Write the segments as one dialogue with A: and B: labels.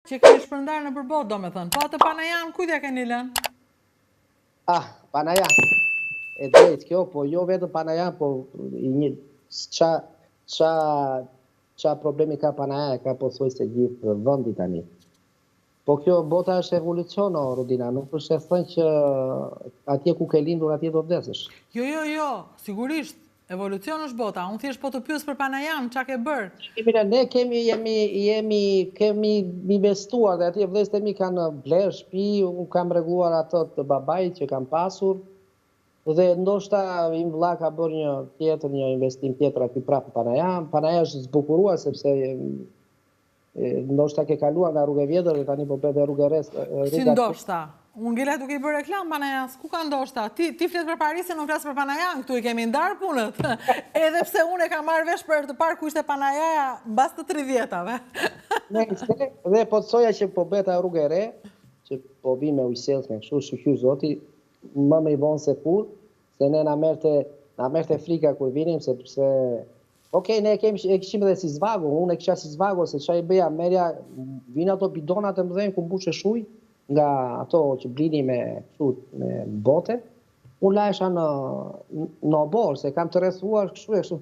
A: Që keni shpërndar në përbot, do me thënë. Po atë Panajan, kujtja keni lënë?
B: Panajan. E drejt kjo, po jo vetë Panajan, po qa problemi ka Panajan, ka po thuj se gjithë vëndi tani. Po kjo bota është evolucion, Rudina, nuk është e thënë që atje ku ke lindur, atje do vdesësh.
A: Jo, sigurisht. Evolucion është bota, unë thjesht po të pyes për Panajan, qa ke bërë?
B: Ne kemi investuar dhe atje vdesët e mi kanë blerë shpi, unë kam regluar ato të babaj që kam pasur, dhe ndoshta im vlla ka bërë një investim tjetër aty prapë Panajan. Panaja është zbukurua sepse ndoshta ke kaluar nga rrugë e vjetër dhe tani po bëhet rrugë e re.
A: Si ndoshta? Unë ngelet duke i bërë reklam Panajas, ku ka ndoshta? Ti flet për Parisin, unë flas për Panajan, këtu i kemi ndarë punët. Edhe pse unë e kam marrë vesh për të parë ku ishte Panajaja mbas të 30-tave.
B: Dhe po të soja që po bëhet rrugë e re, që po vi me ujësellës me kështu, shqyr zoti, më i vonë se kur, se ne na merte frika kur vinim, sepse okej, ne e kishim edhe si zvago, unë e kisha si zvago, se qa i bëja, merja, vinë ato bidonat e mëdhenjë ku mbushe shuj, nga ato që blini me bote, unë laesha në borë, se kam të rrethuar kështu e kështu.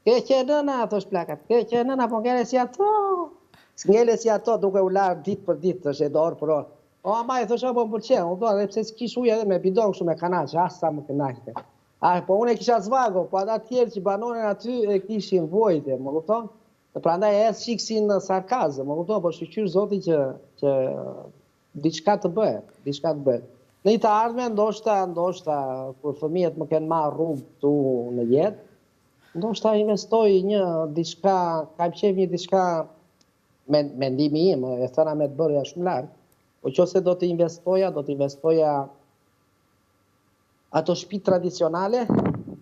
B: Ke që nëna ato shplakat, ke që nëna, po ngele si ato. Ngele si ato duke u larë ditë për ditë, është e dorë për orë. O, ama e thosha po më përqenë, unë doa, dhe pse s'kish uja edhe me bidon kështu me kanal, që asë sa më kënaqte. Po unë e kisha zvago, po ata tjerë që banonin aty e kishin vojtë, më kupton? Prandaj e shiksin sarkazëm, më kupton, po shqyr zoti që diçka të bëhet. Në të ardhme, ndoshta, kur fëmijët më kenë marrë rrugë tu në jetë, ndoshta investoj diçka, kam qef një diçka, mendimi im, e thëna me të bërja shumë lartë, po qose do të investoja ato shtëpi tradicionale,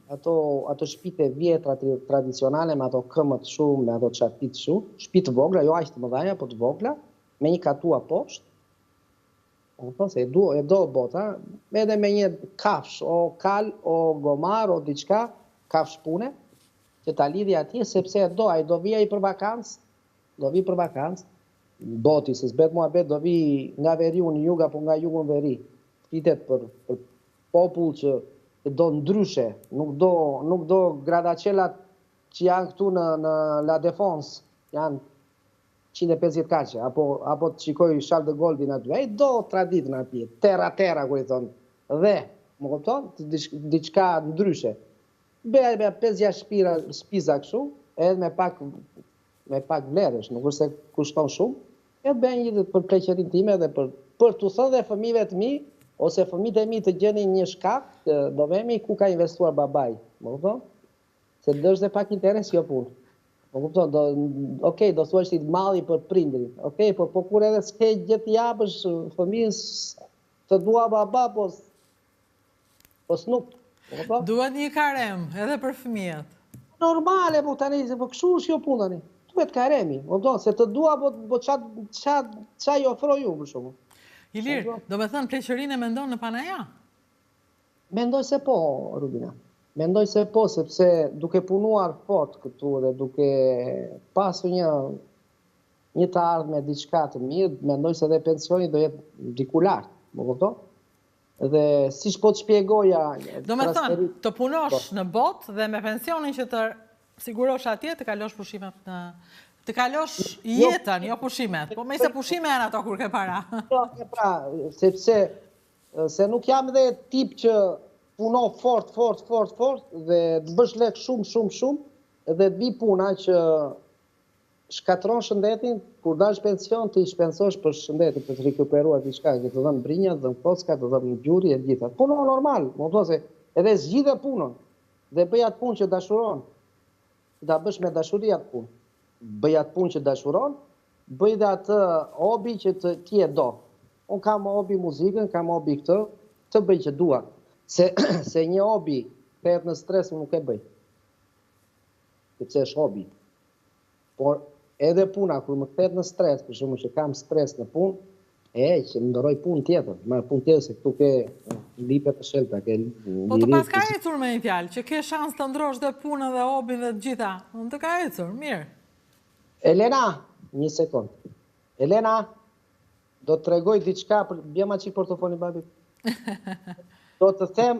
B: ato shtëpi e vjetra tradicionale me ato këmbët shumë, me ato çarpit shumë, shtëpi të vogla, jo aq të mëdha, po të vogla, me një katua poshtë. Se e do bota, edhe me një kafsh, o kal, o gomar, o diçka, kafsh pune, që ta lidhi atje, sepse ai do vi ai për vakancë, boti, se s'bet mua bet, do vi nga veriu në jug, apo nga jugu në veri, flitet për popull që do ndryshe, nuk do gradacelat që janë këtu në La Défense, janë 150 kaqe, apo të shikoj Charles de Gaulle në aty, do traditën atje, terra, kur i thonë, dhe, më kupton, diçka ndryshe. Beja me 5-6 spiza kështu, edhe me pak vlerësh, nuk është se kushton shumë, edhe bëjnë një për pleqerin time dhe për të thënë dhe fëmijëve të mi, ose fëmijët e mi të gjenin një shkak, do vemi ku ka investuar babaj, më kupton? Se dështë dhe pak interes jo punë. Më kupton, okej, do thua që i malli për prindri, okej, po kur edhe s'ke gjithë japësh fëmijës të dua baba, po s'nuk.
A: Duhet një karem, edhe për fëmijët.
B: Normale, po tani, po kështu është jo punë tani. Duhet karemi, se të dua, po qa i ofroj ju, për shumë.
A: Ilir, do me thënë pleqërinë e mendon në Panaja?
B: Mendoj se po, Rubina. Mendoj se po, sepse duke punuar fort këtu dhe duke pasur një të ardhme diçka të mirë, mendoj se dhe pensioni do jetë diku lartë, më kupton? Dhe si shpo të shpjegoja...
A: Do me thënë, të punosh në botë dhe me pensionin që të sigurosh atje, të kalosh pushimet në... Të kalosh jetën, jo pushimet, po me se pushime janë ato kur ke para.
B: Pra, sepse se nuk jam dhe tip që puno fort, dhe të bësh lek shumë, dhe të vi puna që shkatron shëndetin, kur dash pension, të i shpensosh për shëndetin, për të rikuperuar diçka, që të dhëmë brinjat, të dhëmë kocka, të dhëmë gjuri e gjitha. Puno normal, më të se edhe zgjidhe punën, dhe bëj atë punë që dashuron, da bësh me dashuri atë punë. Bëj atë punë që dashuron, bëj dhe atë hobi që ti e do. Unë kam hobi muzikën, kam hobi këtë, të bëj që dua. Se një hobi kthehet në stres, nuk e bëj. Sepse është hobi. Por edhe puna, kur më kthehet në stres, për shumë që kam stres në punë, që më ndëroj punë tjetër. Ma punë tjetër se këtu ke lipet të shelta.
A: Po të pas ka ecur me një fjalë, që ke shans të ndrosh dhe punën dhe hobin dhe gjitha. Unë të ka ecur, mirë.
B: Elena, një sekund. Elena, do të tregoj diçka, bjema qik portofoni babit. Do të them,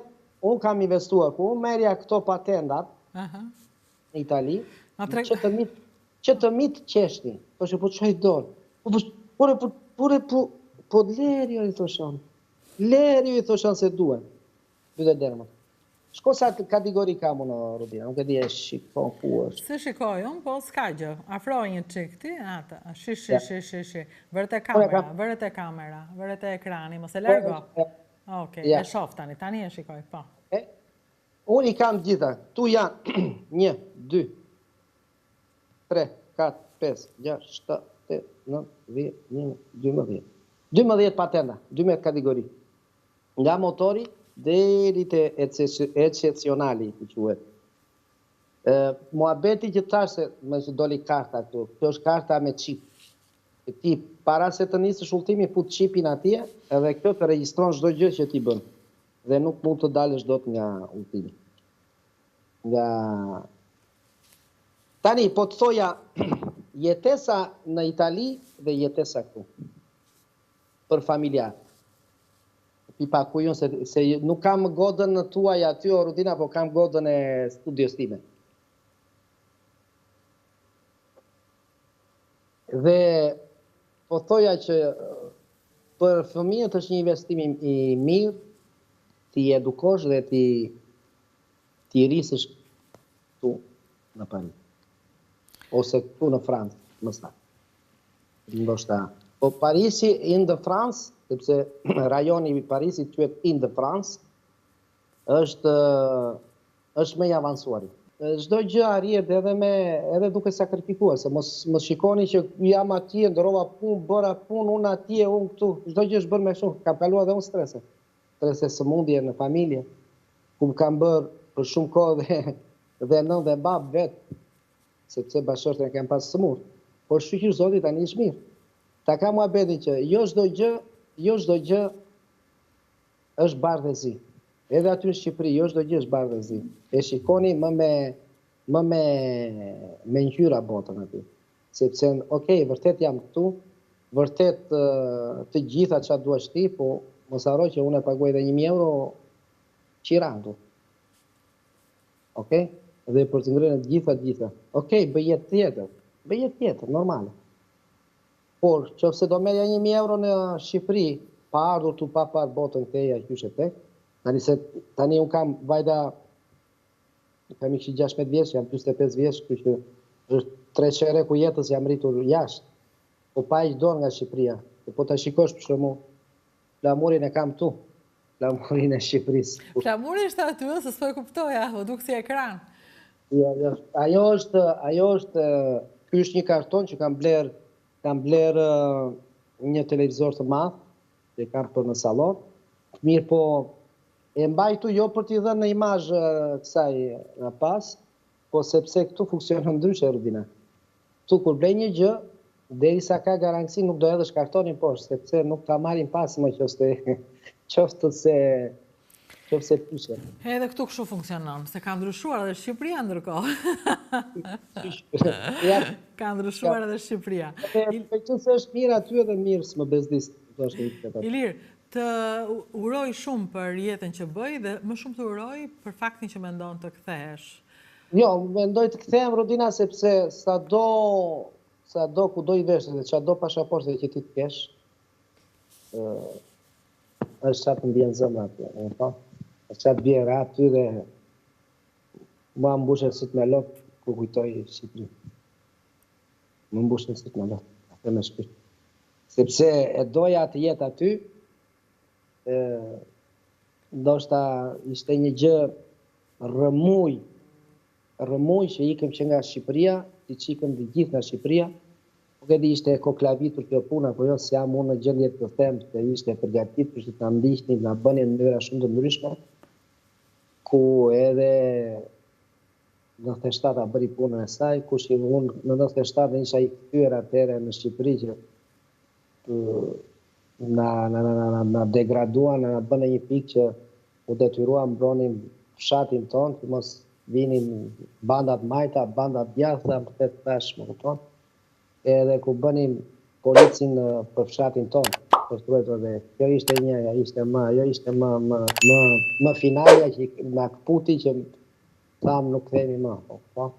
B: unë kam investuar, ku unë merja këto patentat në Itali, që të mitë qeshni, po që po qoj dorë, po lerjo i thoshan, se duen, dyte derma. Shko sa kategori kam unë, Rubina, nuk e di e shikon ku është.
A: Se shikoj unë, po s'ka gjë. Afroj një qik ti, ata, shi. Vërët e kamera, vërët e ekrani, mos e largo. Oke, e shof tani e shikoj, po.
B: Unë i kam gjitha, tu janë 1, 2, 3, 4, 5, 6, 7, 8, 9, 10, 11, 12. 12 patenta, 12 kategori. Nga motori, deri të excepcionali, të quhet. Muhabeti që tash se më që doli karta këtu, kjo është karta me çip. Ti para se të nisësh udhëtimi fut çipin atje, edhe kjo të regjistron çdo gjë që ti bën. Dhe nuk mund të dalësh dot nga udhëtimi. Nga tani po të thoja jetesa në Itali dhe jetesa këtu. Për familjar. Pa ku jonë, se nuk kam godën në tuaj aty, o Rudina, po kam godën e studios time. Dhe po thoja që për fëmijët është një investim i mirë, ti edukosh dhe ti rrisësh tu në Paris. Ose tu në Francë, më sta. Ndoshta. Po Parisi in the France, sepse rajoni i Parisit quhet in the France, është më i avancuar. Çdo gjë arrihet edhe duke sakrifikuar, se mos shikoni që jam atje, ndrova punë, bëra punë, unë atje, unë këtu. Çdo gjë është bërë me shumë. Kam kaluar edhe unë strese. Strese sëmundje në familje, ku kam bërë për shumë kohë dhe nën dhe bab vetë, sepse bashkëshortën e kam pas sëmurë. Por shqyqyr Zotit tani është mirë. Ta ka muhabeti që jo çdo gjë është bardhëzi. Edhe aty në Shqipëri, jo çdo gjë është bardhëzi. E shikoni më me ngjyra botën aty. Sepse, okej, vërtet jam këtu, vërtet të gjitha çfarë duash ti, po mos harro që unë e paguaj edhe 1.000 euro qirandu. Okej? Dhe për të ngrënë të gjitha. Okej, bëj jetë tjetër, normale. Por, qofse do merja 1.000 euro në Shqipëri, pa ardhur tu pa parë botën teja qyshe tek, tani unë kam vajda, kam i 16 vjeç, jam 45 vjeç, kështu që është 3 qere ku jetës jam rritur jashtë, po pa i dorë nga Shqipëria. Po ta shikosh për shembull, flamurin e kam tu, flamurin e Shqipërisë.
A: Flamurin është aty, se s'po e kuptoja, u duk si ekran.
B: Ajo është, ky është një karton që kam bler një televizor të madh, që kam për në salon. Mirë, po e mbaj tu jo për t'i dhënë në imazh kësaj nga pas, po sepse këtu funksionon ndryshe, Rudina. Tu kur blej një gjë, derisa ka garanci nuk do hedhësh kartonin poshtë, sepse nuk ta marrin pas më qoftë se pyshe.
A: Edhe këtu kështu funksionon, se ka ndryshuar edhe Shqipëria ndërkohë. Ka ndryshuar edhe Shqipëria.
B: Për që se është mirë aty edhe mirë së më bezdis.
A: Ilir, të uroj shumë për jetën që bëj dhe më shumë të uroj për faktin që mendon të kthehesh.
B: Jo, mendoj të kthehem, Rudina, sepse sa do ku do i vesh dhe qa do pashaporte që ti të kesh, është qatë në bjenë zëmë aty. është qatë bjera aty dhe mua mbushe sot me lot ku kujtoj Shqipëri. Më mbushe sot me lot, atë me shpirt. Sepse e doja të jetë aty, ndoshta ishte një gjë rëmuj që ikëm që nga Shqipëria, që ikëm dhe gjithë nga Shqipëria. Nuk e di ishte koklavitur kjo puna, po jo se jam unë në gjendje të them se ishte përgatitur që ta ndiqnin, na bënin në mënyra shumë të ndryshme, ku edhe në 97 bëri punën e saj, ku unë në 97 isha i kthyer atëherë në Shqipëri që na degraduan, na bënë një pikë që u detyruam mbronim fshatin tonë, që mos vinin bandat majta, bandat djathta, më të tash, më kupton. Edhe ku bënim policin për fshatin tonë, për shkruajtur dhe kjo ishte një, ishte më finalja që na kputi që thamë nuk themi më. Po.